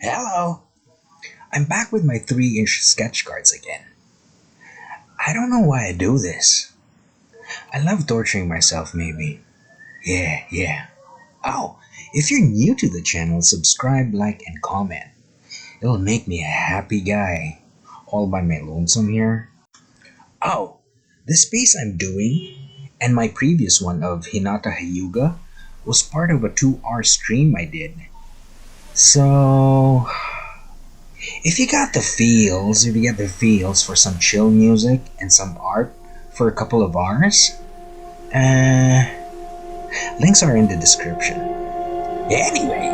Hello! I'm back with my 3-inch sketch cards again. I don't know why I do this. I love torturing myself, maybe. Yeah. Oh, if you're new to the channel, subscribe, like, and comment. It'll make me a happy guy. All by my lonesome here. Oh, this piece I'm doing, and my previous one of Hinata Hyuga, was part of a 2-hour stream I did. So, if you get the feels for some chill music and some art for a couple of hours, links are in the description. Anyway,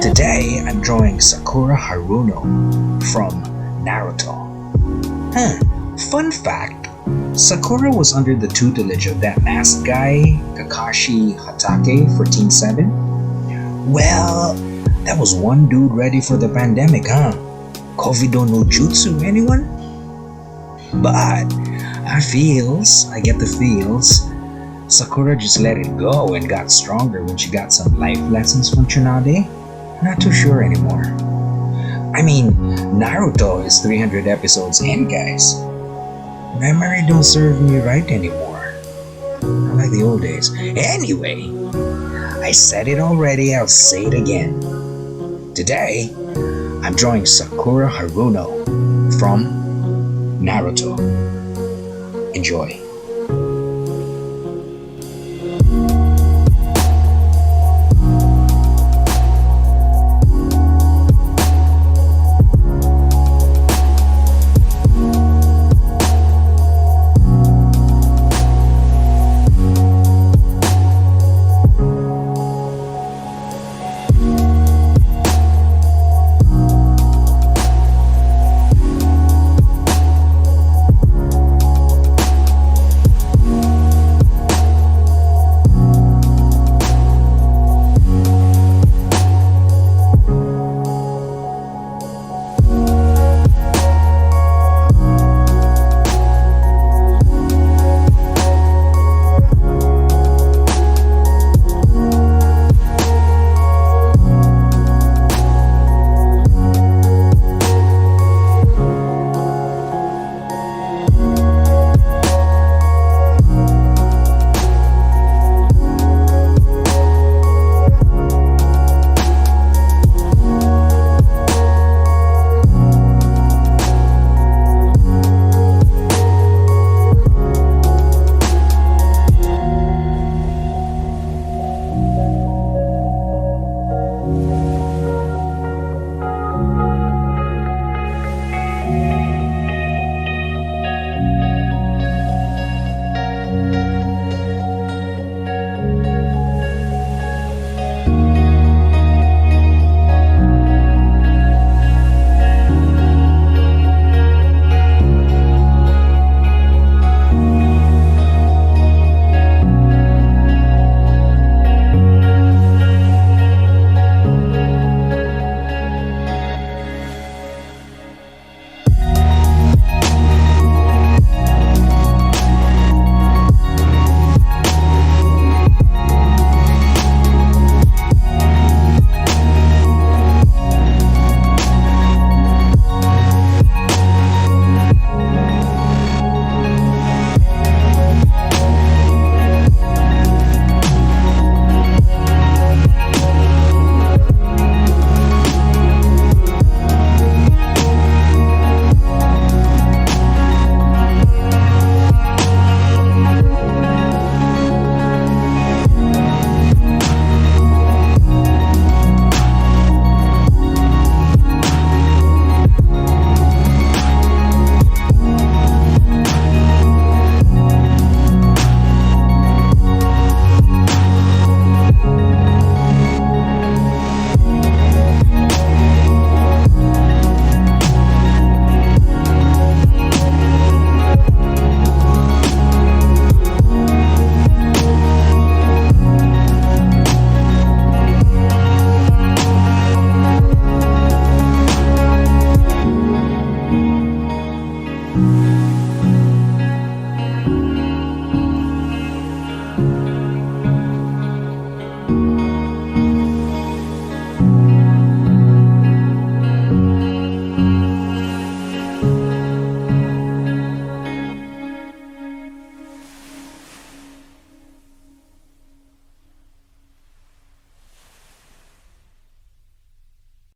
today I'm drawing Sakura Haruno from Naruto. Fun fact, Sakura was under the tutelage of that masked guy, Kakashi Hatake for Team 7. Well, that was one dude ready for the pandemic, huh? Kovido no Jutsu, anyone? But I get the feels. Sakura just let it go and got stronger when she got some life lessons from Tsunade. Not too sure anymore. I mean, Naruto is 300 episodes in, guys. Memory don't serve me right anymore. Not like the old days. Anyway, I said it already, I'll say it again. Today, I'm drawing Sakura Haruno from Naruto. Enjoy.